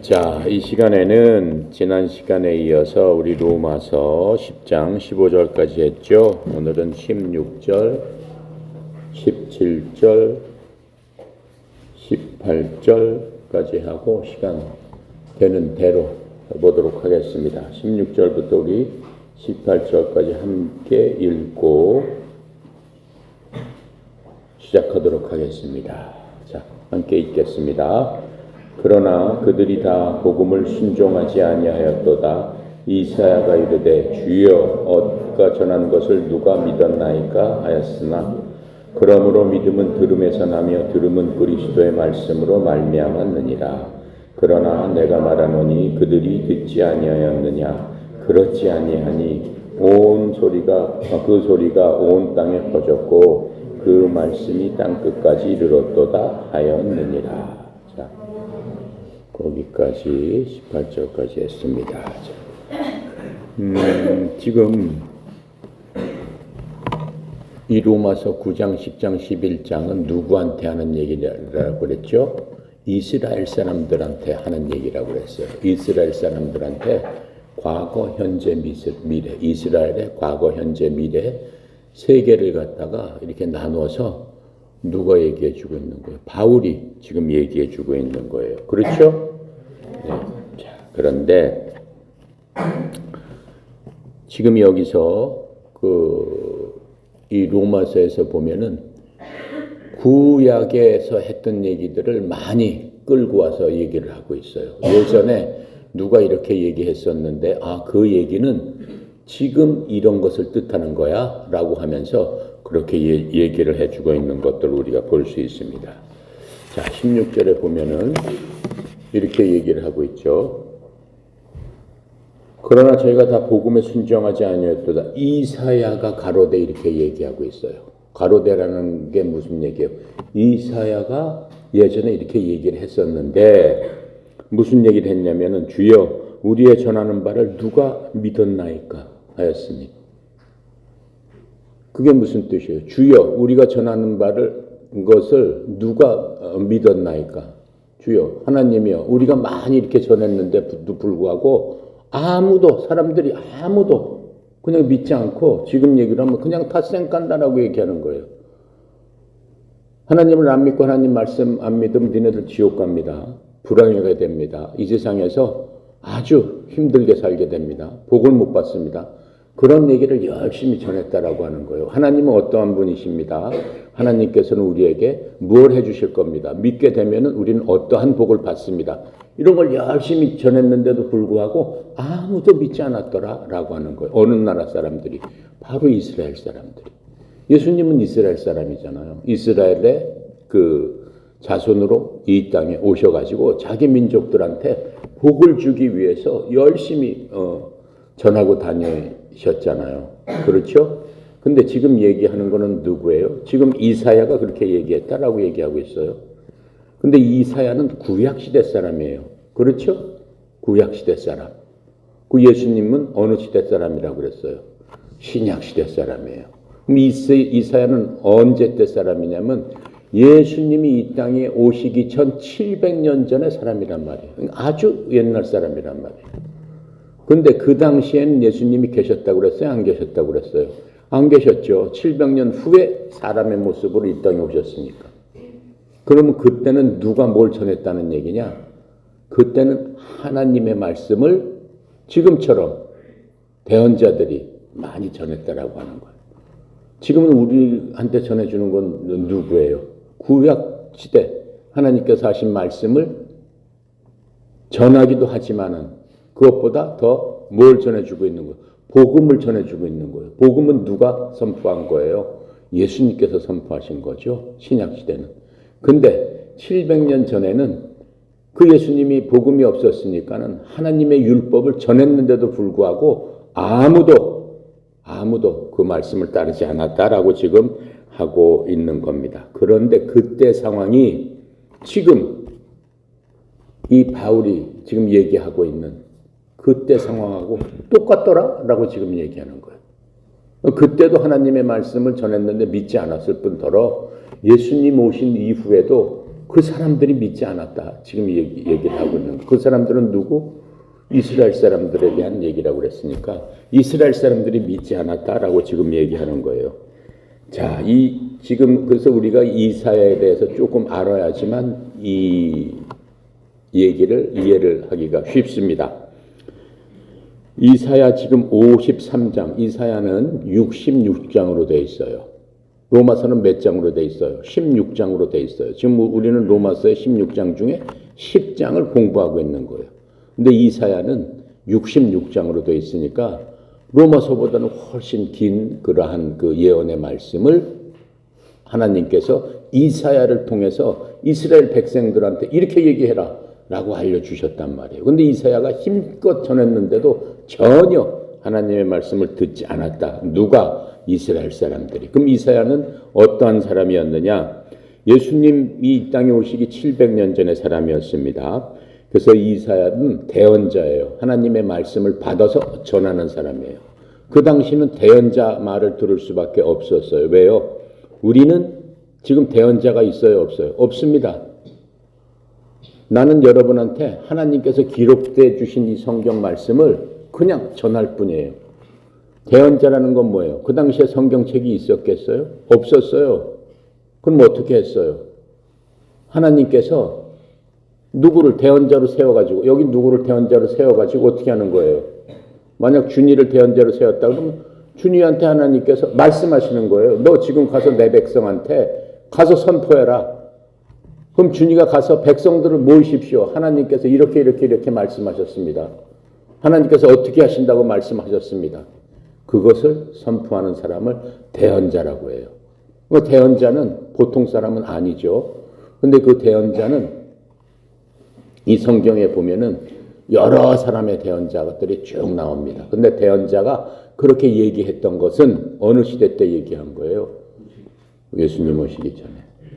자, 이 시간에는 지난 시간에 이어서 우리 로마서 10장 15절까지 했죠. 오늘은 16절, 17절, 18절까지 하고 시간 되는 대로 보도록 하겠습니다. 16절부터 우리 18절까지 함께 읽고 시작하도록 하겠습니다. 자, 함께 읽겠습니다. 그러나 그들이 다 복음을 순종하지 아니하였도다. 이사야가 이르되 주여 얻가 전한 것을 누가 믿었나이까 하였으나 그러므로 믿음은 들음에서 나며 들음은 그리스도의 말씀으로 말미암았느니라. 그러나 내가 말하노니 그들이 듣지 아니하였느냐. 그렇지 아니하니 그 소리가 온 땅에 퍼졌고 그 말씀이 땅끝까지 이르렀도다 하였느니라. 자, 거기까지 18절까지 했습니다. 지금 이 로마서 9장, 10장, 11장은 누구한테 하는 얘기라고 그랬죠? 이스라엘 사람들한테 하는 얘기라고 그랬어요. 이스라엘 사람들한테 과거, 현재, 미래, 이스라엘의 과거, 현재, 미래 세 개를 갖다가 이렇게 나누어서 누가 얘기해 주고 있는 거예요? 바울이 지금 얘기해 주고 있는 거예요. 그렇죠? 네. 자, 그런데 지금 여기서 이 로마서에서 보면은 구약에서 했던 얘기들을 많이 끌고 와서 얘기를 하고 있어요. 예전에 누가 이렇게 얘기했었는데 그 얘기는 지금 이런 것을 뜻하는 거야 라고 하면서 그렇게 얘기를 해주고 있는 것들을 우리가 볼 수 있습니다. 자, 16절에 보면은 이렇게 얘기를 하고 있죠. 그러나 저희가 다 복음에 순종하지 아니하였도다. 이사야가 가로되 이렇게 얘기하고 있어요. 가로되라는 게 무슨 얘기예요? 이사야가 예전에 이렇게 얘기를 했었는데 무슨 얘기를 했냐면은 주여 우리의 전하는 바를 누가 믿었나이까 하였으니 그게 무슨 뜻이에요? 주여 우리가 전하는 것을 누가 믿었나이까? 주여 하나님이여 우리가 많이 이렇게 전했는데도 불구하고 사람들이 아무도 그냥 믿지 않고 지금 얘기를 하면 그냥 다 쌩깐다라고 얘기하는 거예요. 하나님을 안 믿고 하나님 말씀 안 믿으면 니네들 지옥 갑니다. 불행하게 됩니다. 이 세상에서 아주 힘들게 살게 됩니다. 복을 못 받습니다. 그런 얘기를 열심히 전했다라고 하는 거예요. 하나님은 어떠한 분이십니다. 하나님께서는 우리에게 뭘 해주실 겁니다. 믿게 되면은 우리는 어떠한 복을 받습니다. 이런 걸 열심히 전했는데도 불구하고 아무도 믿지 않았더라라고 하는 거예요. 어느 나라 사람들이? 바로 이스라엘 사람들이. 예수님은 이스라엘 사람이잖아요. 이스라엘의 자손으로 이 땅에 오셔가지고 자기 민족들한테 복을 주기 위해서 열심히 전하고 다니셨잖아요. 그렇죠? 근데 지금 얘기하는 거는 누구예요? 지금 이사야가 그렇게 얘기했다라고 얘기하고 있어요. 근데 이사야는 구약시대 사람이에요. 그렇죠? 구약시대 사람. 그 예수님은 어느 시대 사람이라고 그랬어요? 신약시대 사람이에요. 그럼 이사야는 언제 때 사람이냐면 예수님이 이 땅에 오시기 전 700년 전의 사람이란 말이에요. 아주 옛날 사람이란 말이에요. 근데 그 당시에는 예수님이 계셨다고 그랬어요? 안 계셨다고 그랬어요? 안 계셨죠. 700년 후에 사람의 모습으로 이 땅에 오셨으니까. 그러면 그때는 누가 뭘 전했다는 얘기냐? 그때는 하나님의 말씀을 지금처럼 대언자들이 많이 전했다라고 하는 거예요. 지금은 우리한테 전해주는 건 누구예요? 구약 시대 하나님께서 하신 말씀을 전하기도 하지만은 그것보다 더 뭘 전해주고 있는 거예요? 복음을 전해주고 있는 거예요. 복음은 누가 선포한 거예요? 예수님께서 선포하신 거죠. 신약 시대는. 근데 700년 전에는 그 예수님이 복음이 없었으니까는 하나님의 율법을 전했는데도 불구하고 아무도 그 말씀을 따르지 않았다라고 지금 하고 있는 겁니다. 그런데 그때 상황이 지금 이 바울이 지금 얘기하고 있는 그때 상황하고 똑같더라라고 지금 얘기하는 거예요. 그때도 하나님의 말씀을 전했는데 믿지 않았을 뿐더러 예수님 오신 이후에도 그 사람들이 믿지 않았다. 지금 얘기를 하고 있는 거. 그 사람들은 누구? 이스라엘 사람들에 대한 얘기라고 그랬으니까 이스라엘 사람들이 믿지 않았다라고 지금 얘기하는 거예요. 자, 지금 그래서 우리가 이사야에 대해서 조금 알아야지만 이 얘기를 이해를 하기가 쉽습니다. 이사야 지금 53장, 이사야는 66장으로 되어 있어요. 로마서는 몇 장으로 되어 있어요? 16장으로 되어 있어요. 지금 우리는 로마서의 16장 중에 10장을 공부하고 있는 거예요. 근데 이사야는 66장으로 되어 있으니까 로마서보다는 훨씬 긴 그러한 그 예언의 말씀을 하나님께서 이사야를 통해서 이스라엘 백성들한테 이렇게 얘기해라 라고 알려주셨단 말이에요. 근데 이사야가 힘껏 전했는데도 전혀 하나님의 말씀을 듣지 않았다. 누가? 이스라엘 사람들이. 그럼 이사야는 어떠한 사람이었느냐? 예수님이 이 땅에 오시기 700년 전의 사람이었습니다. 그래서 이사야는 대언자예요. 하나님의 말씀을 받아서 전하는 사람이에요. 그 당시는 대언자 말을 들을 수밖에 없었어요. 왜요? 우리는 지금 대언자가 있어요? 없어요? 없습니다. 나는 여러분한테 하나님께서 기록되어 주신 이 성경 말씀을 그냥 전할 뿐이에요. 대언자라는 건 뭐예요? 그 당시에 성경책이 있었겠어요? 없었어요. 그럼 어떻게 했어요? 하나님께서 누구를 대언자로 세워가지고, 여기 누구를 대언자로 세워가지고 어떻게 하는 거예요? 만약 준이를 대언자로 세웠다 그러면 준이한테 하나님께서 말씀하시는 거예요. 너 지금 가서 내 백성한테 가서 선포해라. 그럼 준이가 가서 백성들을 모으십시오. 하나님께서 이렇게 말씀하셨습니다. 하나님께서 어떻게 하신다고 말씀하셨습니다. 그것을 선포하는 사람을 대언자라고 해요. 대언자는 보통 사람은 아니죠. 근데 그 대언자는 이 성경에 보면은 여러 사람의 대언자들이 쭉 나옵니다. 근데 대언자가 그렇게 얘기했던 것은 어느 시대 때 얘기한 거예요? 예수님 오시기 전에.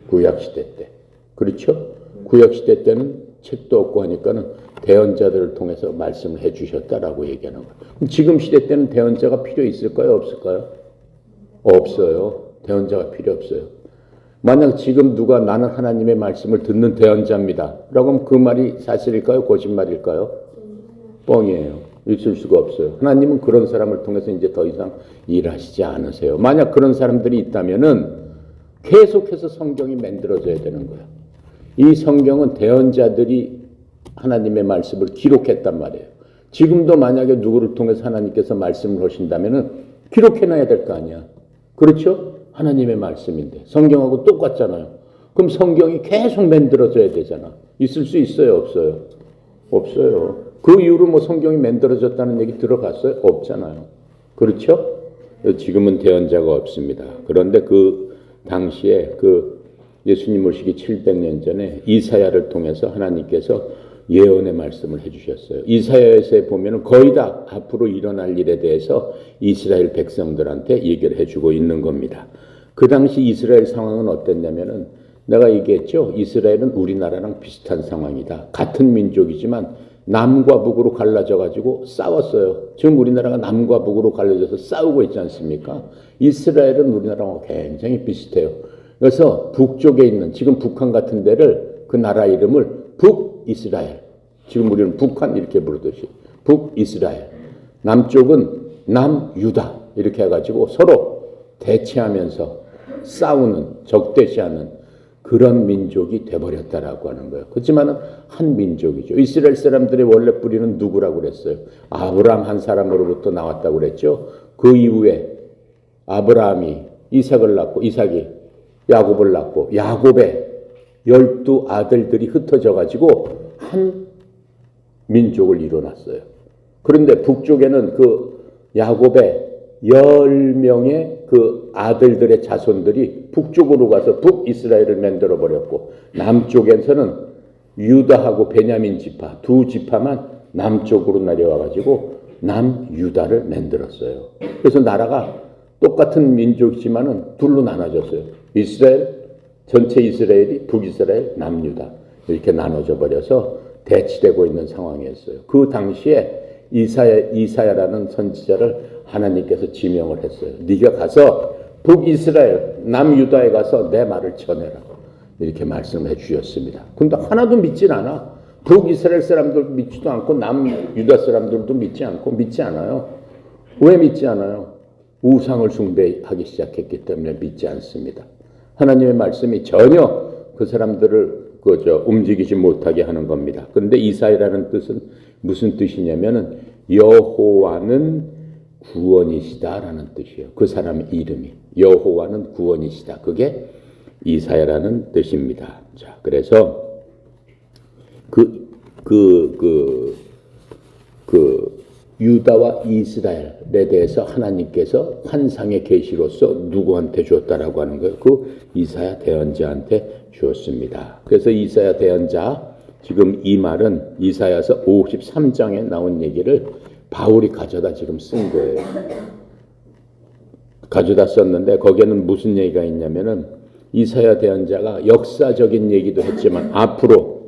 구약시대 때. 그렇죠? 구약시대 때는 책도 없고 하니까는 대언자들을 통해서 말씀을 해 주셨다라고 얘기하는 거예요. 그럼 지금 시대 때는 대언자가 필요 있을까요? 없을까요? 없어요. 대언자가 필요 없어요. 만약 지금 누가 나는 하나님의 말씀을 듣는 대언자입니다. 라고 하면 그 말이 사실일까요? 거짓말일까요? 뻥이에요. 있을 수가 없어요. 하나님은 그런 사람을 통해서 이제 더 이상 일하시지 않으세요. 만약 그런 사람들이 있다면은 계속해서 성경이 만들어져야 되는 거예요. 이 성경은 대언자들이 하나님의 말씀을 기록했단 말이에요. 지금도 만약에 누구를 통해서 하나님께서 말씀을 하신다면은 기록해놔야 될 거 아니야. 그렇죠? 하나님의 말씀인데 성경하고 똑같잖아요. 그럼 성경이 계속 만들어져야 되잖아. 있을 수 있어요? 없어요? 없어요. 그 이후로 뭐 성경이 만들어졌다는 얘기 들어봤어요? 없잖아요. 그렇죠? 지금은 대언자가 없습니다. 그런데 그 당시에 그 예수님 오시기 700년 전에 이사야를 통해서 하나님께서 예언의 말씀을 해주셨어요. 이사야에서 보면은 거의 다 앞으로 일어날 일에 대해서 이스라엘 백성들한테 얘기를 해주고 있는 겁니다. 그 당시 이스라엘 상황은 어땠냐면은 내가 얘기했죠. 이스라엘은 우리나라랑 비슷한 상황이다. 같은 민족이지만 남과 북으로 갈라져 가지고 싸웠어요. 지금 우리나라가 남과 북으로 갈라져서 싸우고 있지 않습니까? 이스라엘은 우리나라와 굉장히 비슷해요. 그래서 북쪽에 있는 지금 북한 같은 데를 그 나라 이름을 북이스라엘. 지금 우리는 북한 이렇게 부르듯이 북이스라엘. 남쪽은 남유다 이렇게 해가지고 서로 대치하면서 싸우는 적대시하는 그런 민족이 돼버렸다라고 하는 거예요. 그렇지만은 한 민족이죠. 이스라엘 사람들의 원래 뿌리는 누구라고 그랬어요? 아브라함 한 사람으로부터 나왔다고 그랬죠. 그 이후에 아브라함이 이삭을 낳고 이삭이 야곱을 낳고 야곱의 12 아들들이 흩어져 가지고 한 민족을 이뤄놨어요. 그런데 북쪽에는 그 야곱의 10명의 그 아들들의 자손들이 북쪽으로 가서 북이스라엘을 만들어 버렸고 남쪽에서는 유다하고 베냐민 지파 두 지파만 남쪽으로 내려와 가지고 남유다를 만들었어요. 그래서 나라가 똑같은 민족이지만은 둘로 나눠졌어요. 이스라엘 전체 이스라엘이 북이스라엘 남유다 이렇게 나눠져 버려서 대치되고 있는 상황이었어요. 그 당시에 이사야라는 선지자를 하나님께서 지명을 했어요. 네가 가서 북이스라엘 남유다에 가서 내 말을 전해라. 이렇게 말씀해 주셨습니다. 근데 하나도 믿질 않아. 북이스라엘 사람들도 믿지도 않고 남유다 사람들도 믿지 않고 믿지 않아요. 왜 믿지 않아요? 우상을 숭배하기 시작했기 때문에 믿지 않습니다. 하나님의 말씀이 전혀 그 사람들을 움직이지 못하게 하는 겁니다. 그런데 이사야라는 뜻은 무슨 뜻이냐면은 여호와는 구원이시다라는 뜻이에요. 그 사람 이름이 여호와는 구원이시다. 그게 이사야라는 뜻입니다. 자, 그래서 유다와 이스라엘에 대해서 하나님께서 환상의 계시로서 누구한테 주었다라고 하는 거예요. 그 이사야 대언자한테 주었습니다. 그래서 이사야 대언자, 지금 이 말은 이사야서 53장에 나온 얘기를 바울이 가져다 지금 쓴 거예요. 가져다 썼는데 거기에는 무슨 얘기가 있냐면은 이사야 대언자가 역사적인 얘기도 했지만 앞으로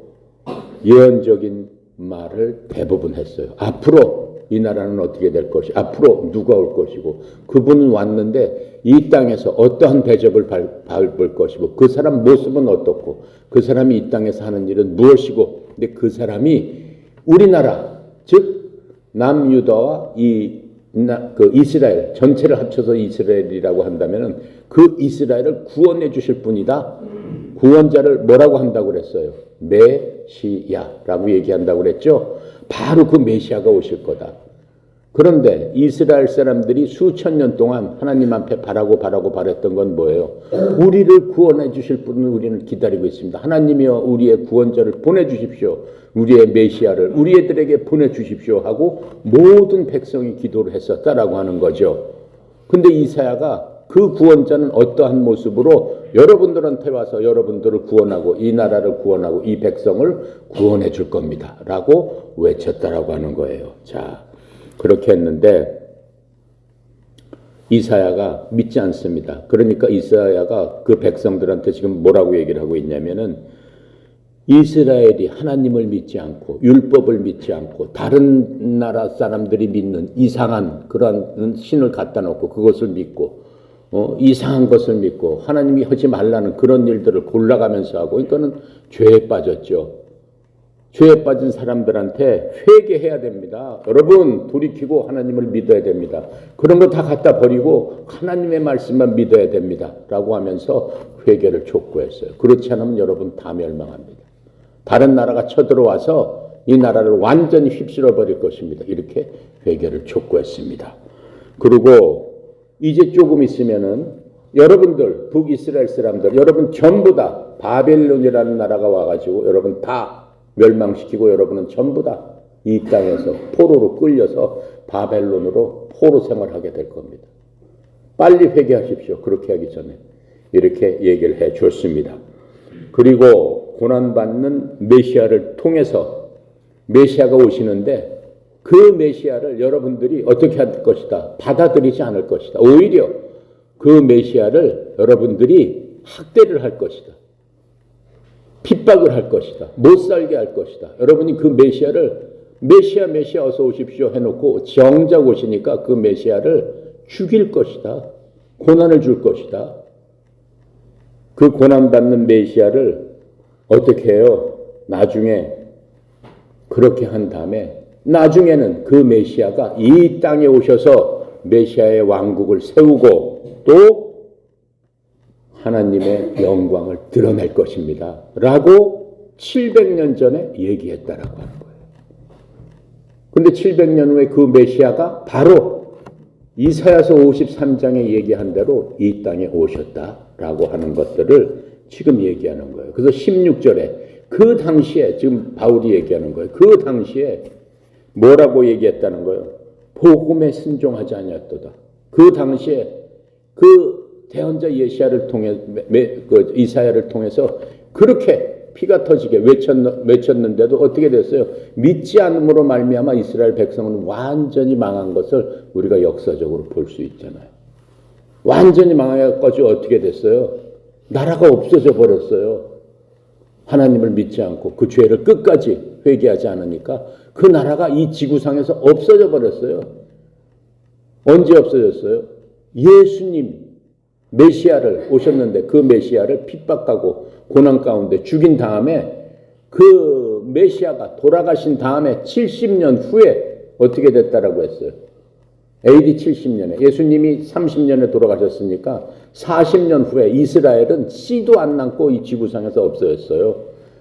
예언적인 말을 대부분 했어요. 앞으로 이 나라는 어떻게 될 것이, 앞으로 누가 올 것이고, 그분은 왔는데 이 땅에서 어떠한 대접을 밟을 것이고, 그 사람 모습은 어떻고, 그 사람이 이 땅에서 하는 일은 무엇이고, 근데 그 사람이 우리나라, 즉 남유다와 그 이스라엘 전체를 합쳐서 이스라엘이라고 한다면은 그 이스라엘을 구원해 주실 분이다. 구원자를 뭐라고 한다고 그랬어요? 메시아라고 얘기한다고 그랬죠. 바로 그 메시아가 오실 거다. 그런데 이스라엘 사람들이 수천 년 동안 하나님 앞에 바랬던 건 뭐예요? 우리를 구원해 주실 분을 우리는 기다리고 있습니다. 하나님이여 우리의 구원자를 보내주십시오. 우리의 메시아를 우리들에게 보내주십시오 하고 모든 백성이 기도를 했었다라고 하는 거죠. 근데 이사야가 그 구원자는 어떠한 모습으로 여러분들한테 와서 여러분들을 구원하고 이 나라를 구원하고 이 백성을 구원해 줄 겁니다 라고 외쳤다라고 하는 거예요. 자, 그렇게 했는데 이사야가 믿지 않습니다. 그러니까 이사야가 그 백성들한테 지금 뭐라고 얘기를 하고 있냐면은 이스라엘이 하나님을 믿지 않고 율법을 믿지 않고 다른 나라 사람들이 믿는 이상한 그런 신을 갖다 놓고 그것을 믿고 이상한 것을 믿고 하나님이 하지 말라는 그런 일들을 골라가면서 하고, 그러니까는 죄에 빠졌죠. 죄에 빠진 사람들한테 회개해야 됩니다. 여러분 돌이키고 하나님을 믿어야 됩니다. 그런 거 다 갖다 버리고 하나님의 말씀만 믿어야 됩니다 라고 하면서 회개를 촉구했어요. 그렇지 않으면 여러분 다 멸망합니다. 다른 나라가 쳐들어와서 이 나라를 완전히 휩쓸어 버릴 것입니다. 이렇게 회개를 촉구했습니다. 그리고 이제 조금 있으면은 여러분들 북이스라엘 사람들 여러분 전부 다 바벨론이라는 나라가 와가지고 여러분 다 멸망시키고 여러분은 전부 다 이 땅에서 포로로 끌려서 바벨론으로 포로 생활하게 될 겁니다. 빨리 회개하십시오. 그렇게 하기 전에 이렇게 얘기를 해 줬습니다. 그리고 고난받는 메시아를 통해서 메시아가 오시는데 그 메시아를 여러분들이 어떻게 할 것이다? 받아들이지 않을 것이다. 오히려 그 메시아를 여러분들이 학대를 할 것이다. 핍박을 할 것이다. 못 살게 할 것이다. 여러분이 그 메시아를 메시아 어서 오십시오 해놓고 정작 오시니까 그 메시아를 죽일 것이다. 고난을 줄 것이다. 그 고난받는 메시아를 어떻게 해요? 나중에 그렇게 한 다음에 나중에는 그 메시아가 이 땅에 오셔서 메시아의 왕국을 세우고 또 하나님의 영광을 드러낼 것입니다 라고 700년 전에 얘기했다라고 하는 거예요. 근데 700년 후에 그 메시아가 바로 이사야서 53장에 얘기한 대로 이 땅에 오셨다라고 하는 것들을 지금 얘기하는 거예요. 그래서 16절에 그 당시에 지금 바울이 얘기하는 거예요. 그 당시에 뭐라고 얘기했다는 거예요? 복음에 순종하지 아니었도다. 그 당시에 그 대언자 예시야를 통해 그 이사야를 통해서 그렇게 피가 터지게 외쳤는데도 어떻게 됐어요? 믿지 않음으로 말미암아 이스라엘 백성은 완전히 망한 것을 우리가 역사적으로 볼 수 있잖아요. 완전히 망해가지고 어떻게 됐어요? 나라가 없어져 버렸어요. 하나님을 믿지 않고 그 죄를 끝까지 회개하지 않으니까 그 나라가 이 지구상에서 없어져 버렸어요. 언제 없어졌어요? 예수님 메시아를 오셨는데 그 메시아를 핍박하고 고난 가운데 죽인 다음에 그 메시아가 돌아가신 다음에 70년 후에 어떻게 됐다라고 했어요. AD 70년에 예수님이 30년에 돌아가셨으니까 40년 후에 이스라엘은 씨도 안 남고 이 지구상에서 없어졌어요.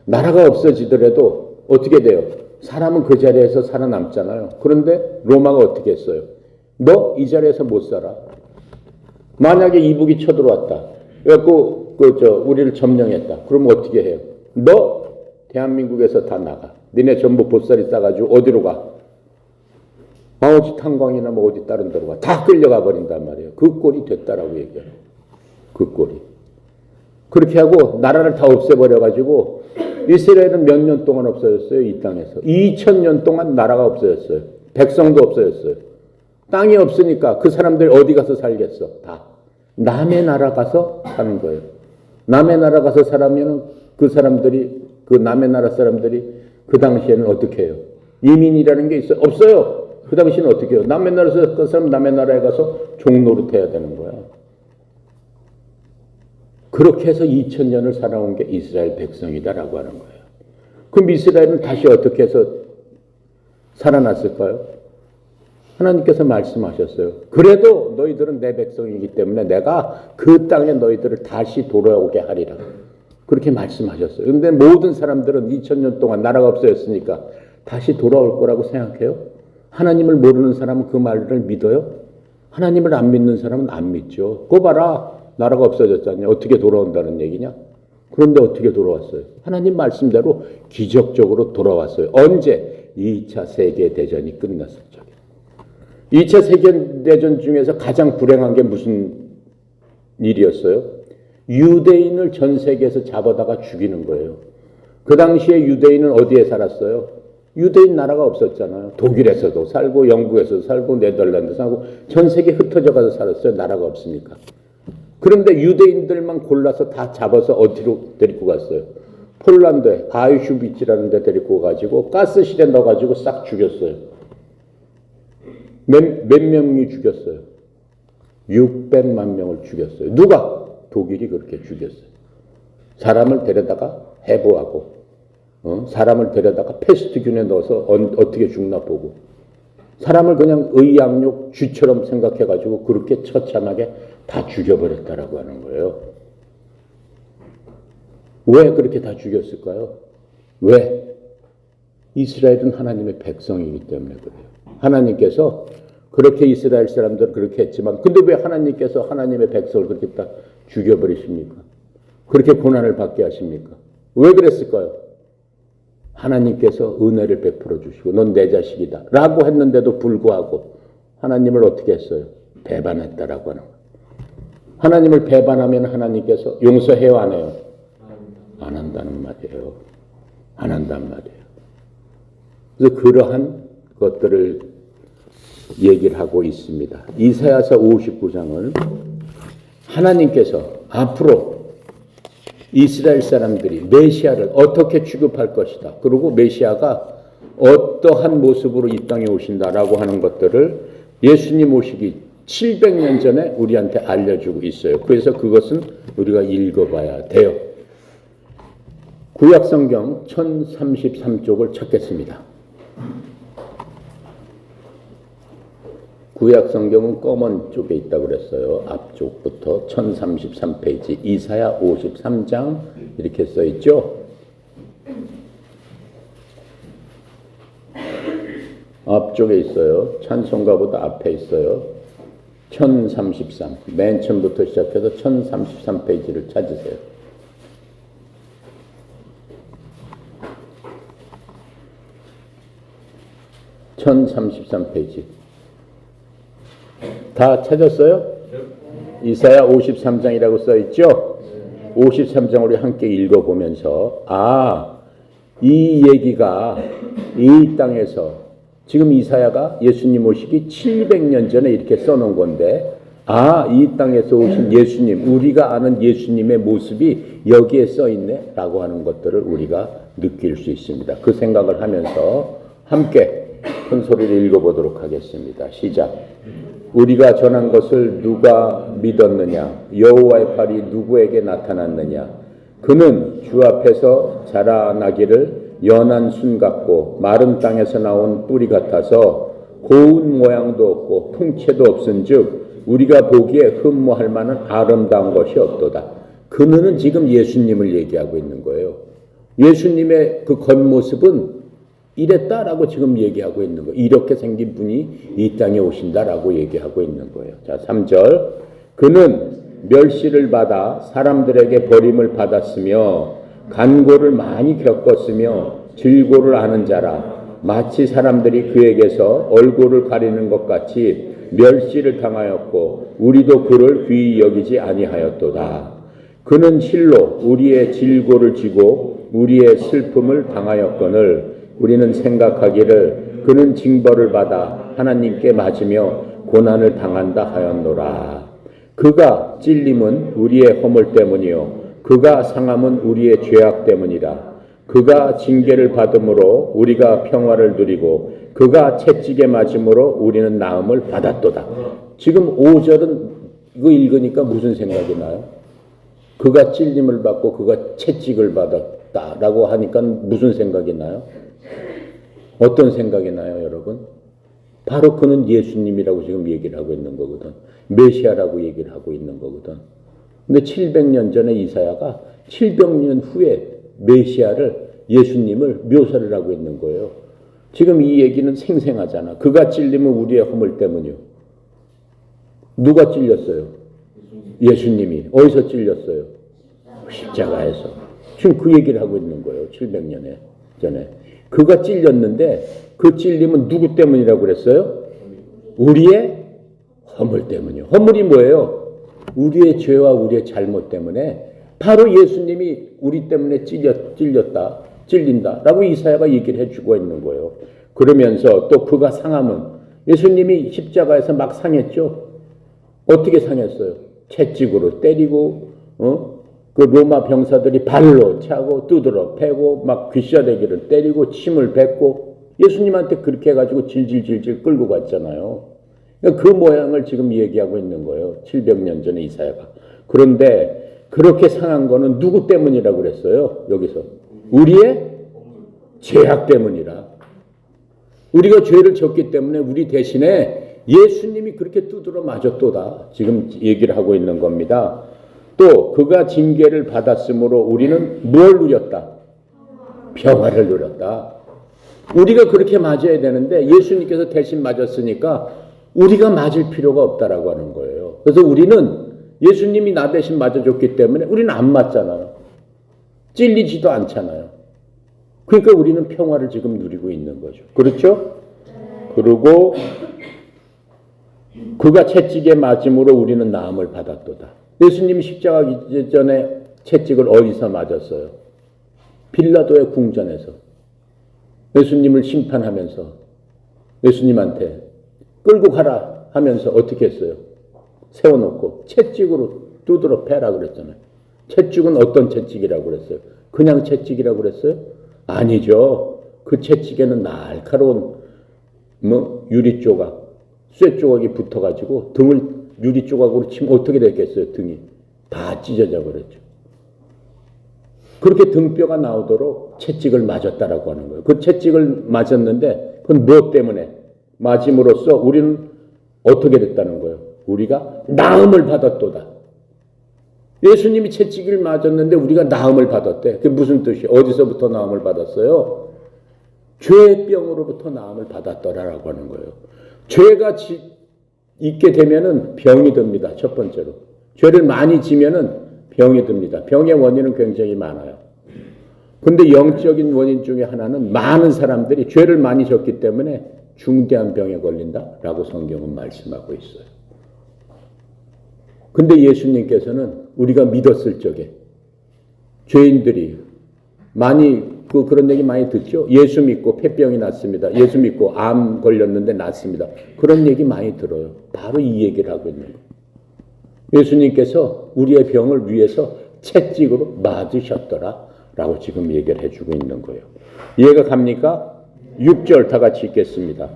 나라가 없어지더라도 어떻게 돼요? 사람은 그 자리에서 살아남잖아요. 그런데 로마가 어떻게 했어요? 너 이 자리에서 못 살아. 만약에 이북이 쳐들어왔다. 그래갖고 우리를 점령했다. 그러면 어떻게 해요? 너 대한민국에서 다 나가. 니네 전부 보따리 싸가지고 어디로 가? 마오지 탄광이나 뭐 어디 다른 데로 가. 다 끌려가 버린단 말이에요. 그 꼴이 됐다라고 얘기해요. 그 꼴이. 그렇게 하고 나라를 다 없애버려가지고 이스라엘은 몇 년 동안 없어졌어요. 이 땅에서. 2000년 동안 나라가 없어졌어요. 백성도 없어졌어요. 땅이 없으니까 그 사람들 어디 가서 살겠어? 다. 남의 나라 가서 사는 거예요. 남의 나라 가서 살면 그 사람들이, 그 남의 나라 사람들이 그 당시에는 어떻게 해요? 이민이라는 게 있어요? 없어요. 그 당시에는 어떻게 해요? 남의 나라에서 그 사람 남의 나라에 가서 종노릇 해야 되는 거야. 그렇게 해서 2000년을 살아온 게 이스라엘 백성이다라고 하는 거예요. 그럼 이스라엘은 다시 어떻게 해서 살아났을까요? 하나님께서 말씀하셨어요. 그래도 너희들은 내 백성이기 때문에 내가 그 땅에 너희들을 다시 돌아오게 하리라. 그렇게 말씀하셨어요. 그런데 모든 사람들은 2000년 동안 나라가 없어졌으니까 다시 돌아올 거라고 생각해요? 하나님을 모르는 사람은 그 말을 믿어요? 하나님을 안 믿는 사람은 안 믿죠. 그거 봐라. 나라가 없어졌잖냐. 어떻게 돌아온다는 얘기냐. 그런데 어떻게 돌아왔어요? 하나님 말씀대로 기적적으로 돌아왔어요. 언제? 2차 세계대전이 끝났을 적에. 2차 세계대전 중에서 가장 불행한 게 무슨 일이었어요? 유대인을 전 세계에서 잡아다가 죽이는 거예요. 그 당시에 유대인은 어디에 살았어요? 유대인 나라가 없었잖아요. 독일에서도 살고 영국에서도 살고 네덜란드 살고 전 세계 흩어져 가서 살았어요. 나라가 없으니까. 그런데 유대인들만 골라서 다 잡아서 어디로 데리고 갔어요? 폴란드에 아우슈비츠라는 데 데리고 가지고 가스실에 넣어가지고 싹 죽였어요. 몇 명이 죽였어요? 600만 명을 죽였어요. 누가? 독일이 그렇게 죽였어요. 사람을 데려다가 해부하고 사람을 데려다가 패스트균에 넣어서 어떻게 죽나 보고 사람을 그냥 의양육 쥐처럼 생각해가지고 그렇게 처참하게 다 죽여버렸다라고 하는 거예요. 왜 그렇게 다 죽였을까요? 왜? 이스라엘은 하나님의 백성이기 때문에 그래요. 하나님께서 그렇게 이스라엘 사람들을 그렇게 했지만 근데 왜 하나님께서 하나님의 백성을 그렇게 다 죽여버리십니까? 그렇게 고난을 받게 하십니까? 왜 그랬을까요? 하나님께서 은혜를 베풀어 주시고 넌 내 자식이다 라고 했는데도 불구하고 하나님을 어떻게 했어요? 배반했다라고 하는 거예요. 하나님을 배반하면 하나님께서 용서해요 안 해요? 안 한다는 말이에요. 안 한단 말이에요. 그래서 그러한 것들을 얘기를 하고 있습니다. 이사야서 59장은 하나님께서 앞으로 이스라엘 사람들이 메시아를 어떻게 취급할 것이다. 그리고 메시아가 어떠한 모습으로 이 땅에 오신다라고 하는 것들을 예수님 오시기 700년 전에 우리한테 알려주고 있어요. 그래서 그것은 우리가 읽어봐야 돼요. 구약성경 1033쪽을 찾겠습니다. 구약성경은 검은 쪽에 있다고 그랬어요. 앞쪽부터 1033페이지 이사야 53장 이렇게 써있죠. 앞쪽에 있어요. 찬송가보다 앞에 있어요. 1033 맨 처음부터 시작해서 1033페이지를 찾으세요. (1033페이지) 다 찾았어요? 이사야 53장이라고 써있죠? 53장 우리 함께 읽어보면서 이 얘기가 이 땅에서 지금 이사야가 예수님 오시기 700년 전에 이렇게 써놓은 건데 이 땅에서 오신 예수님, 우리가 아는 예수님의 모습이 여기에 써있네 라고 하는 것들을 우리가 느낄 수 있습니다. 그 생각을 하면서 함께 큰 소리를 읽어보도록 하겠습니다. 시작. 우리가 전한 것을 누가 믿었느냐? 여호와의 팔이 누구에게 나타났느냐? 그는 주 앞에서 자라나기를 연한 순 같고 마른 땅에서 나온 뿌리 같아서 고운 모양도 없고 풍채도 없은즉 우리가 보기에 흠모할 만한 아름다운 것이 없도다. 그는 지금 예수님을 얘기하고 있는 거예요. 예수님의 그 겉모습은 이랬다라고 지금 얘기하고 있는 거예요. 이렇게 생긴 분이 이 땅에 오신다라고 얘기하고 있는 거예요. 자, 3절. 그는 멸시를 받아 사람들에게 버림을 받았으며 간고를 많이 겪었으며 질고를 아는 자라. 마치 사람들이 그에게서 얼굴을 가리는 것 같이 멸시를 당하였고 우리도 그를 귀히 여기지 아니하였도다. 그는 실로 우리의 질고를 지고 우리의 슬픔을 당하였거늘 우리는 생각하기를 그는 징벌을 받아 하나님께 맞으며 고난을 당한다 하였노라. 그가 찔림은 우리의 허물 때문이요 그가 상함은 우리의 죄악 때문이라. 그가 징계를 받음으로 우리가 평화를 누리고 그가 채찍에 맞음으로 우리는 나음을 받았도다. 지금 5절은 이거 읽으니까 무슨 생각이 나요? 그가 찔림을 받고 그가 채찍을 받았다라고 하니까 무슨 생각이 나요? 어떤 생각이 나요, 여러분? 바로 그는 예수님이라고 지금 얘기를 하고 있는 거거든. 메시아라고 얘기를 하고 있는 거거든. 근데 700년 전에 이사야가 700년 후에 메시아를 예수님을 묘사를 하고 있는 거예요. 지금 이 얘기는 생생하잖아. 그가 찔리면 우리의 허물 때문이요. 누가 찔렸어요? 예수님이. 어디서 찔렸어요? 십자가에서. 지금 그 얘기를 하고 있는 거예요. 700년 전에. 그가 찔렸는데 그 찔림은 누구 때문이라고 그랬어요? 우리의 허물 때문이요. 허물이 뭐예요? 우리의 죄와 우리의 잘못 때문에 바로 예수님이 우리 때문에 찔린다라고 이사야가 얘기를 해주고 있는 거예요. 그러면서 또 그가 상함은 예수님이 십자가에서 막 상했죠. 어떻게 상했어요? 채찍으로 때리고 그 로마 병사들이 발로 차고 두드러 패고 막 귀싸대기를 때리고 침을 뱉고 예수님한테 그렇게 해가지고 질질질질 끌고 갔잖아요. 그러니까 그 모양을 지금 얘기하고 있는 거예요. 700년 전에 이사야가. 그런데 그렇게 상한 거는 누구 때문이라고 그랬어요? 여기서. 우리의 죄악 때문이라. 우리가 죄를 졌기 때문에 우리 대신에 예수님이 그렇게 두드러 맞았도다. 지금 얘기를 하고 있는 겁니다. 또 그가 징계를 받았으므로 우리는 뭘 누렸다? 평화를 누렸다. 우리가 그렇게 맞아야 되는데 예수님께서 대신 맞았으니까 우리가 맞을 필요가 없다라고 하는 거예요. 그래서 우리는 예수님이 나 대신 맞아줬기 때문에 우리는 안 맞잖아요. 찔리지도 않잖아요. 그러니까 우리는 평화를 지금 누리고 있는 거죠. 그렇죠? 그리고 그가 채찍에 맞음으로 우리는 나음을 받았도다. 예수님이 십자가 전에 채찍을 어디서 맞았어요? 빌라도의 궁전에서. 예수님을 심판하면서 예수님한테 끌고 가라 하면서 어떻게 했어요? 세워놓고 채찍으로 두드러 패라 그랬잖아요. 채찍은 어떤 채찍이라고 그랬어요? 그냥 채찍이라고 그랬어요? 아니죠. 그 채찍에는 날카로운 유리 조각, 쇠 조각이 붙어가지고 등을 유리 조각으로 치면 어떻게 됐겠어요? 등이 다 찢어져 버렸죠. 그렇게 등뼈가 나오도록 채찍을 맞았다라고 하는 거예요. 그 채찍을 맞았는데 그건 무엇 때문에? 맞음으로써 우리는 어떻게 됐다는 거예요? 우리가 나음을 받았도다. 예수님이 채찍을 맞았는데 우리가 나음을 받았대. 그게 무슨 뜻이에요? 어디서부터 나음을 받았어요? 죄의 병으로부터 나음을 받았더라라고 하는 거예요. 죄가 있게 되면은 병이 듭니다. 첫 번째로. 죄를 많이 지면은 병이 듭니다. 병의 원인은 굉장히 많아요. 근데 영적인 원인 중에 하나는 많은 사람들이 죄를 많이 졌기 때문에 중대한 병에 걸린다라고 성경은 말씀하고 있어요. 근데 예수님께서는 우리가 믿었을 적에 죄인들이 많이 그런 얘기 많이 듣죠. 예수 믿고 폐병이 났습니다. 예수 믿고 암 걸렸는데 낫습니다. 그런 얘기 많이 들어요. 바로 이 얘기를 하고 있는 거예요. 예수님께서 우리의 병을 위해서 채찍으로 맞으셨더라 라고 지금 얘기를 해주고 있는 거예요. 이해가 갑니까? 6절 다 같이 읽겠습니다.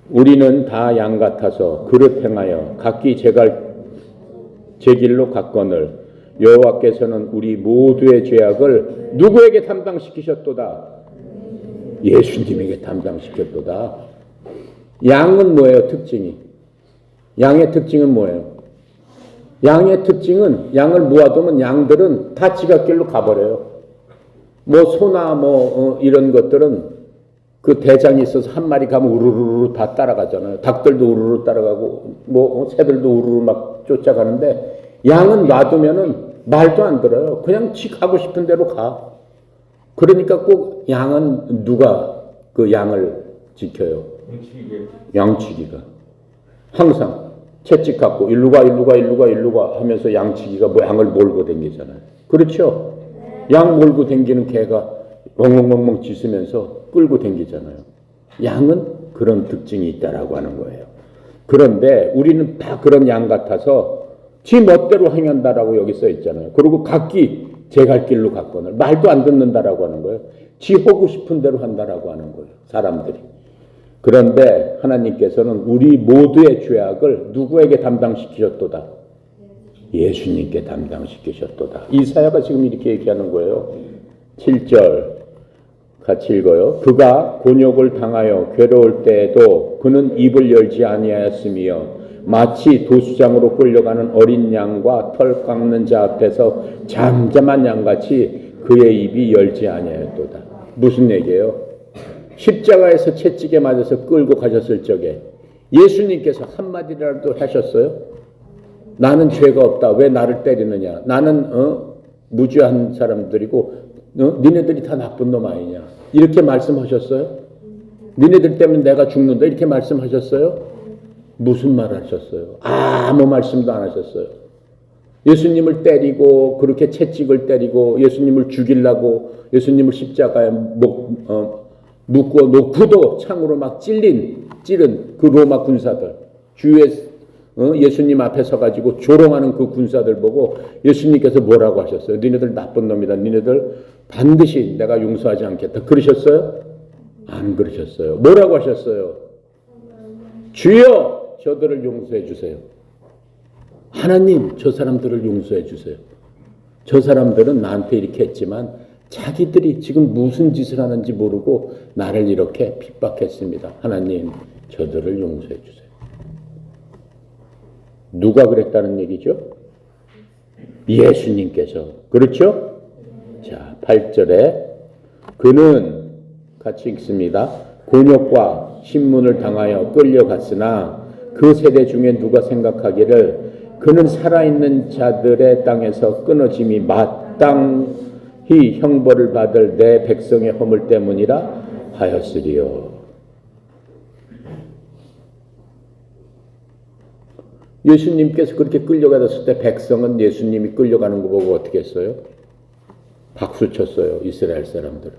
우리는 다 양 같아서 그릇 행하여 각기 제 길로 갔거늘 여호와께서는 우리 모두의 죄악을 누구에게 담당시키셨도다? 예수님에게 담당시켰도다. 양은 뭐예요? 특징이. 양의 특징은 뭐예요? 양의 특징은 양을 모아두면 양들은 다 지각길로 가버려요. 뭐 소나 이런 것들은 그 대장이 있어서 한 마리 가면 우르르 다 따라가잖아요. 닭들도 우르르 따라가고 새들도 우르르 막 쫓아가는데 양은 놔두면은 말도 안 들어요. 그냥 지 가고 싶은 대로 가. 그러니까 꼭 양은 누가 그 양을 지켜요? 양치기가. 항상 채찍 갖고 일로 가 하면서 양치기가 양을 몰고 다니잖아요. 그렇죠? 양 몰고 다니는 개가 멍멍멍멍 짖으면서 끌고 다니잖아요. 양은 그런 특징이 있다라고 하는 거예요. 그런데 우리는 다 그런 양 같아서 지 멋대로 행한다라고 여기 써 있잖아요. 그리고 각기 제 갈 길로 갔거늘 말도 안 듣는다라고 하는 거예요. 지 하고 싶은 대로 한다라고 하는 거예요. 사람들이. 그런데 하나님께서는 우리 모두의 죄악을 누구에게 담당시키셨도다? 예수님께 담당시키셨도다. 이사야가 지금 이렇게 얘기하는 거예요. 7절 같이 읽어요. 그가 곤욕을 당하여 괴로울 때에도 그는 입을 열지 아니하였으며 마치 도수장으로 끌려가는 어린 양과 털 깎는 자 앞에서 잠잠한 양같이 그의 입이 열지 아니하였도다. 무슨 얘기예요? 십자가에서 채찍에 맞아서 끌고 가셨을 적에 예수님께서 한마디라도 하셨어요? 나는 죄가 없다. 왜 나를 때리느냐? 나는 무죄한 사람들이고 니네들이 다 나쁜 놈 아니냐? 이렇게 말씀하셨어요? 니네들 때문에 내가 죽는다. 이렇게 말씀하셨어요? 무슨 말 하셨어요? 아무 말씀도 안 하셨어요. 예수님을 때리고 그렇게 채찍을 때리고 예수님을 죽이려고 예수님을 십자가에 묶고 놓고도 창으로 막 찌른 그 로마 군사들 주위에 예수님 앞에 서가지고 조롱하는 그 군사들 보고 예수님께서 뭐라고 하셨어요? 니네들 나쁜 놈이다. 니네들 반드시 내가 용서하지 않겠다. 그러셨어요? 안 그러셨어요. 뭐라고 하셨어요? 주여 저들을 용서해 주세요. 하나님 저 사람들을 용서해 주세요. 저 사람들은 나한테 이렇게 했지만 자기들이 지금 무슨 짓을 하는지 모르고 나를 이렇게 핍박했습니다. 하나님 저들을 용서해 주세요. 누가 그랬다는 얘기죠? 예수님께서. 그렇죠? 자, 8절에 그는 같이 읽습니다. 곤욕과 신문을 당하여 끌려갔으나 그 세대 중에 누가 생각하기를 그는 살아있는 자들의 땅에서 끊어짐이 마땅히 형벌을 받을 내 백성의 허물 때문이라 하였으리요. 예수님께서 그렇게 끌려가셨을 때 백성은 예수님이 끌려가는 거 보고 어떻게 했어요? 박수 쳤어요. 이스라엘 사람들은.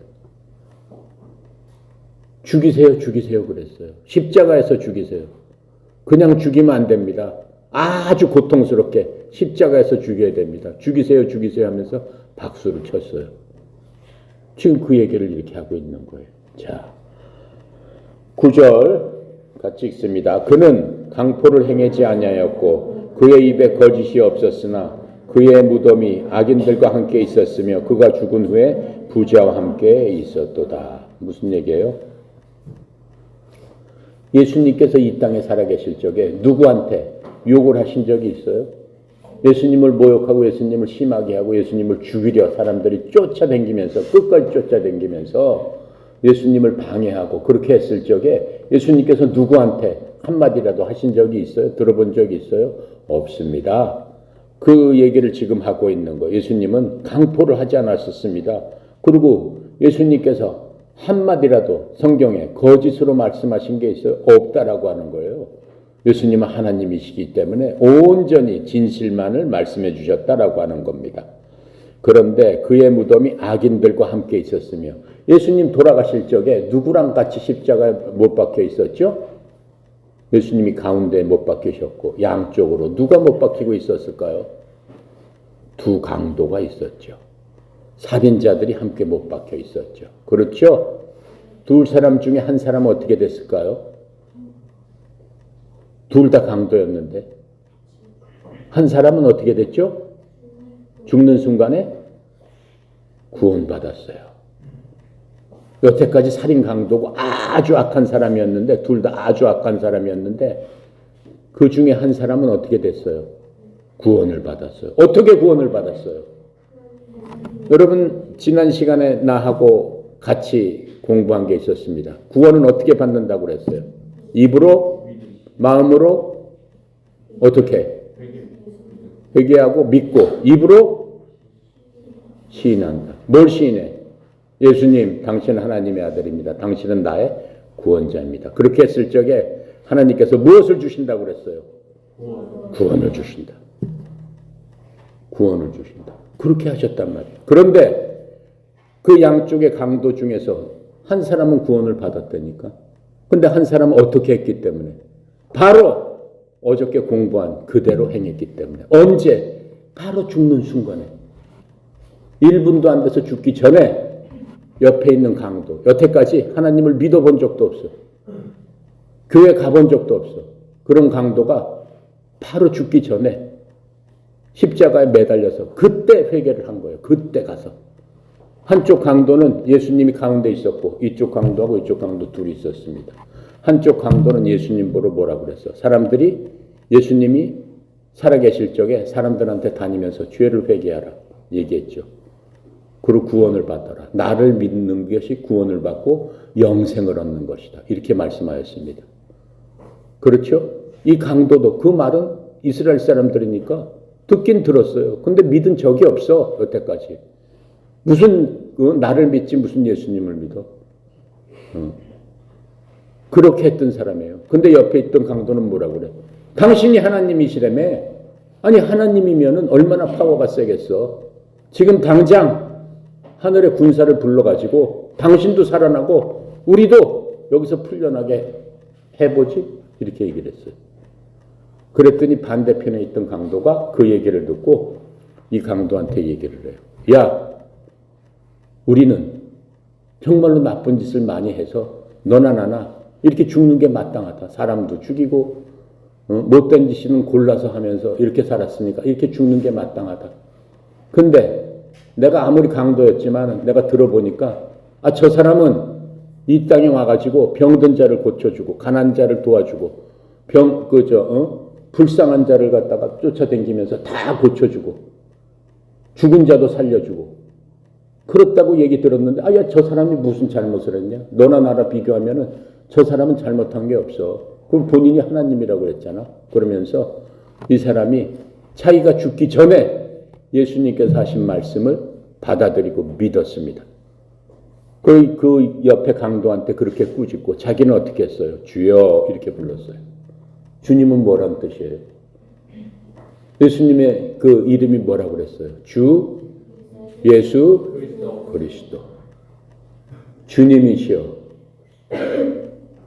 죽이세요, 죽이세요 그랬어요. 십자가에서 죽이세요. 그냥 죽이면 안 됩니다. 아주 고통스럽게 십자가에서 죽여야 됩니다. 죽이세요, 죽이세요 하면서 박수를 쳤어요. 지금 그 얘기를 이렇게 하고 있는 거예요. 자, 9절 같이 읽습니다. 그는 강포를 행하지 아니하였고 그의 입에 거짓이 없었으나 그의 무덤이 악인들과 함께 있었으며 그가 죽은 후에 부자와 함께 있었도다. 무슨 얘기예요? 예수님께서 이 땅에 살아계실 적에 누구한테 욕을 하신 적이 있어요? 예수님을 모욕하고 예수님을 심하게 하고 예수님을 죽이려 사람들이 쫓아다니면서 끝까지 쫓아다니면서 예수님을 방해하고 그렇게 했을 적에 예수님께서 누구한테 한마디라도 하신 적이 있어요? 들어본 적이 있어요? 없습니다. 그 얘기를 지금 하고 있는 거예요. 예수님은 강포를 하지 않았었습니다. 그리고 예수님께서 한마디라도 성경에 거짓으로 말씀하신 게 있어요? 없다라고 하는 거예요. 예수님은 하나님이시기 때문에 온전히 진실만을 말씀해 주셨다라고 하는 겁니다. 그런데 그의 무덤이 악인들과 함께 있었으며 예수님 돌아가실 적에 누구랑 같이 십자가에 못 박혀 있었죠? 예수님이 가운데 못 박히셨고 양쪽으로 누가 못 박히고 있었을까요? 두 강도가 있었죠. 살인자들이 함께 못 박혀 있었죠. 그렇죠? 두 사람 중에 한 사람은 어떻게 됐을까요? 둘 다 강도였는데 한 사람은 어떻게 됐죠? 죽는 순간에 구원받았어요. 여태까지 살인 강도고 아주 악한 사람이었는데 둘 다 아주 악한 사람이었는데 그 중에 한 사람은 어떻게 됐어요? 구원을 받았어요. 어떻게 구원을 받았어요? 여러분 지난 시간에 나하고 같이 공부한 게 있었습니다. 구원은 어떻게 받는다고 그랬어요? 입으로, 마음으로, 어떻게? 회개하고 믿고 입으로 시인한다. 뭘 시인해? 예수님, 당신은 하나님의 아들입니다. 당신은 나의 구원자입니다. 그렇게 했을 적에 하나님께서 무엇을 주신다고 그랬어요? 구원을 주신다. 구원을 주신다. 그렇게 하셨단 말이에요. 그런데 그 양쪽의 강도 중에서 한 사람은 구원을 받았다니까. 근데 한 사람은 어떻게 했기 때문에? 바로 어저께 공부한 그대로 행했기 때문에. 언제? 바로 죽는 순간에. 1분도 안 돼서 죽기 전에 옆에 있는 강도, 여태까지 하나님을 믿어본 적도 없어. 교회 가본 적도 없어. 그런 강도가 바로 죽기 전에 십자가에 매달려서 그때 회개를 한 거예요. 그때 가서. 한쪽 강도는 예수님이 가운데 있었고 이쪽 강도하고 이쪽 강도 둘이 있었습니다. 한쪽 강도는 예수님 보러 뭐라고 그랬어? 사람들이 예수님이 살아계실 적에 사람들한테 다니면서 죄를 회개하라 얘기했죠. 그리고 구원을 받아라. 나를 믿는 것이 구원을 받고 영생을 얻는 것이다. 이렇게 말씀하였습니다. 그렇죠? 이 강도도 그 말은 이스라엘 사람들이니까 듣긴 들었어요. 근데 믿은 적이 없어. 여태까지. 무슨 나를 믿지 무슨 예수님을 믿어? 그렇게 했던 사람이에요. 근데 옆에 있던 강도는 뭐라고 그래? 당신이 하나님이시라며? 아니 하나님이면은 얼마나 파워가 세겠어. 지금 당장 하늘의 군사를 불러가지고 당신도 살아나고 우리도 여기서 풀려나게 해보지? 이렇게 얘기를 했어요. 그랬더니 반대편에 있던 강도가 그 얘기를 듣고 이 강도한테 얘기를 해요. 야, 우리는 정말로 나쁜 짓을 많이 해서 너나 나나 이렇게 죽는 게 마땅하다. 사람도 죽이고 못된 짓은 골라서 하면서 이렇게 살았으니까 이렇게 죽는 게 마땅하다. 근데 내가 아무리 강도였지만 내가 들어보니까 저 사람은 이 땅에 와가지고 병든 자를 고쳐주고 가난한 자를 도와주고 불쌍한 자를 갖다가 쫓아다니면서 다 고쳐주고 죽은 자도 살려주고 그렇다고 얘기 들었는데 야, 저 사람이 무슨 잘못을 했냐? 너나 나라 비교하면은 저 사람은 잘못한 게 없어. 그럼 본인이 하나님이라고 했잖아. 그러면서 이 사람이 자기가 죽기 전에 예수님께서 하신 말씀을 받아들이고 믿었습니다. 그 옆에 강도한테 그렇게 꾸짖고 자기는 어떻게 했어요? 주여 이렇게 불렀어요. 주님은 뭐란 뜻이에요? 예수님의 그 이름이 뭐라고 그랬어요? 주 예수 그리스도. 주님이시여.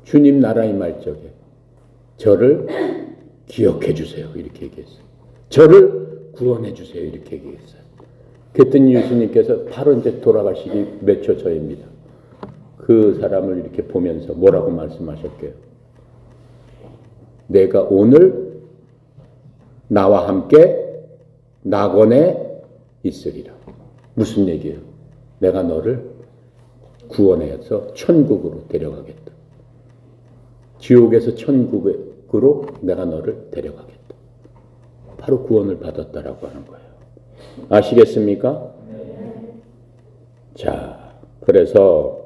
주님 나라의 말적에 저를 기억해 주세요. 이렇게 얘기했어요. 저를 구원해 주세요. 이렇게 얘기했어요. 그랬더니 예수님께서 바로 이제 돌아가시기 몇 초 전입니다. 그 사람을 이렇게 보면서 뭐라고 말씀하셨게요? 내가 오늘 나와 함께 낙원에 있으리라. 무슨 얘기예요? 내가 너를 구원해서 천국으로 데려가겠다. 지옥에서 천국으로 내가 너를 데려가겠다. 바로 구원을 받았다라고 하는 거예요. 아시겠습니까? 자, 그래서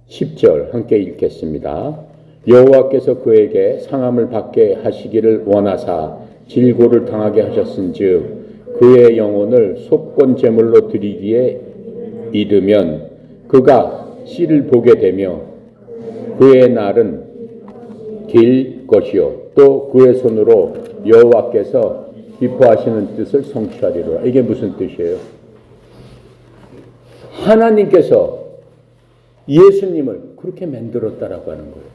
10절 함께 읽겠습니다. 여호와께서 그에게 상함을 받게 하시기를 원하사 질고를 당하게 하셨은즉 그의 영혼을 속건 제물로 드리기에 이르면 그가 씨를 보게 되며 그의 날은 길 것이요 또 그의 손으로 여호와께서 기뻐하시는 뜻을 성취하리로라. 이게 무슨 뜻이에요? 하나님께서 예수님을 그렇게 만들었다라고 하는 거예요.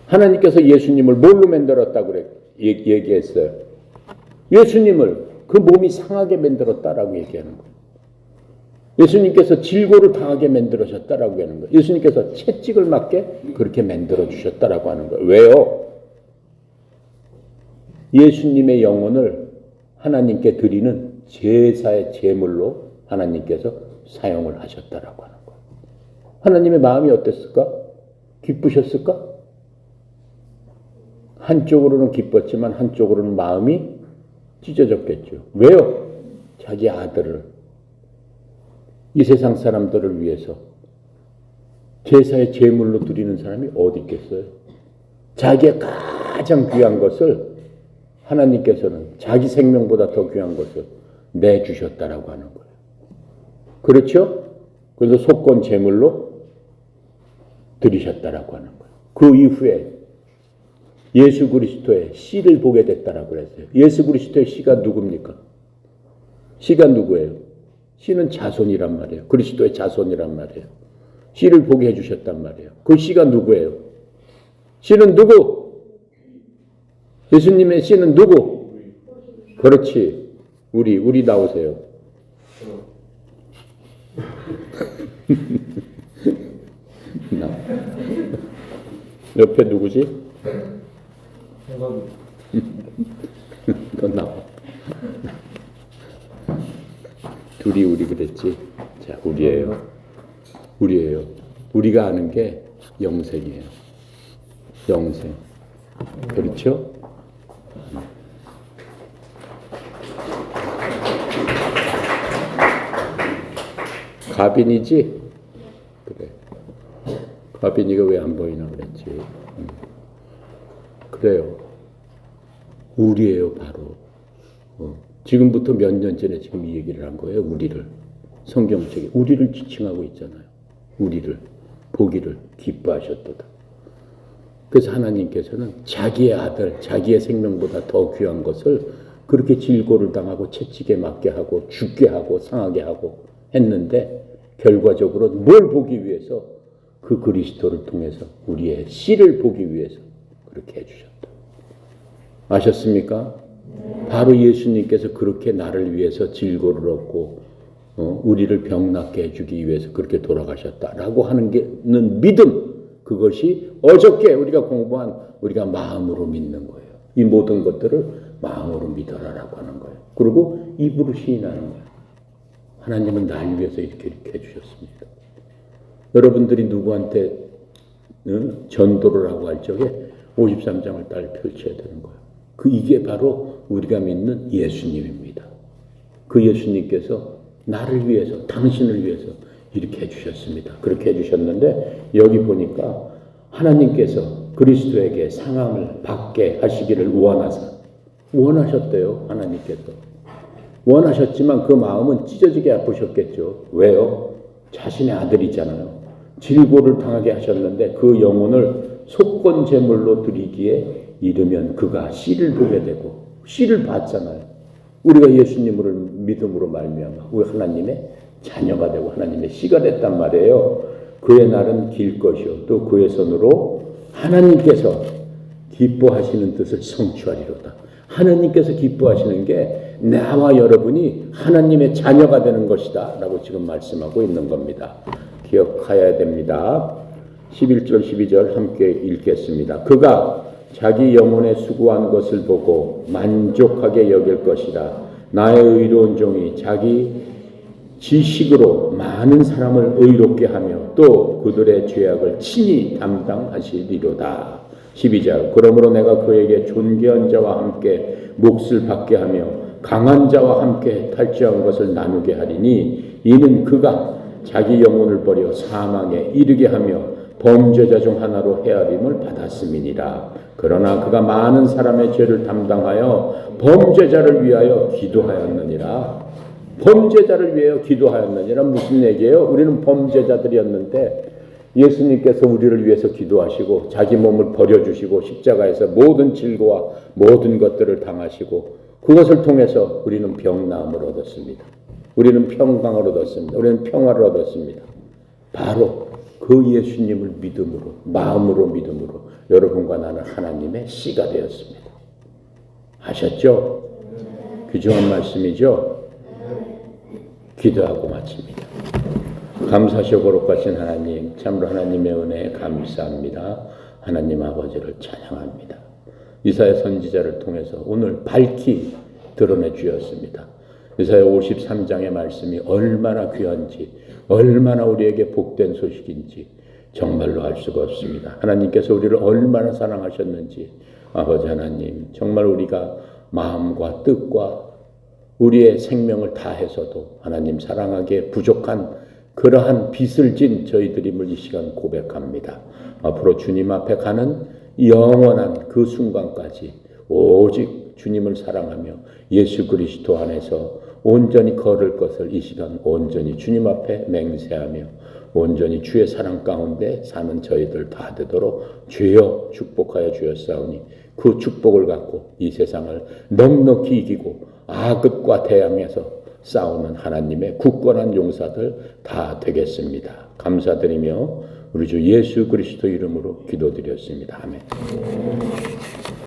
하나님께서 예수님을 뭘로 만들었다고 얘기했어요? 예수님을 그 몸이 상하게 만들었다라고 얘기하는 거예요. 예수님께서 질고를 당하게 만들어셨다라고 하는 거예요. 예수님께서 채찍을 맞게 그렇게 만들어 주셨다라고 하는 거예요. 왜요? 예수님의 영혼을 하나님께 드리는 제사의 제물로 하나님께서 사용을 하셨다라고 하는 거예요. 하나님의 마음이 어땠을까? 기쁘셨을까? 한쪽으로는 기뻤지만 한쪽으로는 마음이 찢어졌겠죠. 왜요? 자기 아들을 이 세상 사람들을 위해서 제사의 제물로 드리는 사람이 어디 있겠어요? 자기의 가장 귀한 것을 하나님께서는 자기 생명보다 더 귀한 것을 내주셨다라고 하는 거예요. 그렇죠? 그래서 속건 제물로 드리셨다라고 하는 거예요. 그 이후에 예수 그리스도의 씨를 보게 됐다라고 그랬어요. 예수 그리스도의 씨가 누굽니까? 씨가 누구예요? 씨는 자손이란 말이에요. 그리스도의 자손이란 말이에요. 씨를 보게 해주셨단 말이에요. 그 씨가 누구예요? 씨는 누구? 예수님의 씨는 누구? 그렇지. 우리 나오세요. 나. 옆에 누구지? 너 나와. 둘이 우리 그랬지. 자, 우리예요. 우리가 아는 게 영생이에요. 영생. 그렇죠? 가빈이지? 그래. 가빈이가 왜 안 보이나 그랬지. 그래요. 우리예요, 바로. 지금부터 몇 년 전에 지금 이 얘기를 한 거예요. 우리를. 성경책에 우리를 지칭하고 있잖아요. 우리를 보기를 기뻐하셨도다. 그래서 하나님께서는 자기의 아들, 자기의 생명보다 더 귀한 것을 그렇게 질고를 당하고 채찍에 맞게 하고 죽게 하고 상하게 하고 했는데 결과적으로 뭘 보기 위해서? 그 그리스도를 통해서 우리의 씨를 보기 위해서 그렇게 해주셨다. 아셨습니까? 바로 예수님께서 그렇게 나를 위해서 질고를 얻고 우리를 병낫게 해주기 위해서 그렇게 돌아가셨다라고 하는 게는 믿음, 그것이 어저께 우리가 공부한 우리가 마음으로 믿는 거예요. 이 모든 것들을 마음으로 믿어라라고 하는 거예요. 그리고 입으로 시인하는 거예요. 하나님은 날 위해서 이렇게 해주셨습니다. 여러분들이 누구한테 전도를 하고 할 적에 53장을 딱 펼쳐야 되는 거예요. 이게 바로 우리가 믿는 예수님입니다. 그 예수님께서 나를 위해서, 당신을 위해서 이렇게 해주셨습니다. 그렇게 해주셨는데 여기 보니까 하나님께서 그리스도에게 상함을 받게 하시기를 원하셨대요. 하나님께서. 원하셨지만 그 마음은 찢어지게 아프셨겠죠. 왜요? 자신의 아들이잖아요. 질고를 당하게 하셨는데 그 영혼을 속건 제물로 드리기에 이르면 그가 씨를 보게 되고, 씨를 봤잖아요. 우리가 예수님을 믿음으로 말미암아 우리 하나님의 자녀가 되고 하나님의 씨가 됐단 말이에요. 그의 날은 길 것이요 또 그의 손으로 하나님께서 기뻐하시는 뜻을 성취하리로다. 하나님께서 기뻐하시는 게 나와 여러분이 하나님의 자녀가 되는 것이다 라고 지금 말씀하고 있는 겁니다. 기억해야 됩니다. 11절 12절 함께 읽겠습니다. 그가 자기 영혼에 수고한 것을 보고 만족하게 여길 것이라. 나의 의로운 종이 자기 지식으로 많은 사람을 의롭게 하며 또 그들의 죄악을 친히 담당하시리로다. 12절 그러므로 내가 그에게 존귀한 자와 함께 몫을 받게 하며 강한 자와 함께 탈취한 것을 나누게 하리니 이는 그가 자기 영혼을 버려 사망에 이르게 하며 범죄자 중 하나로 헤아림을 받았음이니라. 그러나 그가 많은 사람의 죄를 담당하여 범죄자를 위하여 기도하였느니라. 범죄자를 위하여 기도하였느니라. 무슨 얘기예요? 우리는 범죄자들이었는데 예수님께서 우리를 위해서 기도하시고 자기 몸을 버려주시고 십자가에서 모든 질고와 모든 것들을 당하시고 그것을 통해서 우리는 병나음을 얻었습니다. 우리는 평강을 얻었습니다. 우리는 평화를 얻었습니다. 바로 그 예수님을 믿음으로, 마음으로 믿음으로 여러분과 나는 하나님의 씨가 되었습니다. 아셨죠? 귀중한 말씀이죠? 기도하고 마칩니다. 감사하시고 거룩하신 하나님, 참으로 하나님의 은혜에 감사합니다. 하나님 아버지를 찬양합니다. 이사야 선지자를 통해서 오늘 밝히 드러내 주었습니다. 이사야 53장의 말씀이 얼마나 귀한지, 얼마나 우리에게 복된 소식인지 정말로 알 수가 없습니다. 하나님께서 우리를 얼마나 사랑하셨는지, 아버지 하나님, 정말 우리가 마음과 뜻과 우리의 생명을 다해서도 하나님 사랑하기에 부족한 그러한 빚을 진 저희들임을 이 시간 고백합니다. 앞으로 주님 앞에 가는 영원한 그 순간까지 오직 주님을 사랑하며 예수 그리스도 안에서 온전히 걸을 것을 이 시간 온전히 주님 앞에 맹세하며 온전히 주의 사랑 가운데 사는 저희들 다 되도록 주여 축복하여 주었사오니 그 축복을 갖고 이 세상을 넉넉히 이기고 악읍과 대항해서 싸우는 하나님의 굳건한 용사들 다 되겠습니다. 감사드리며 우리 주 예수 그리스도 이름으로 기도드렸습니다. 아멘.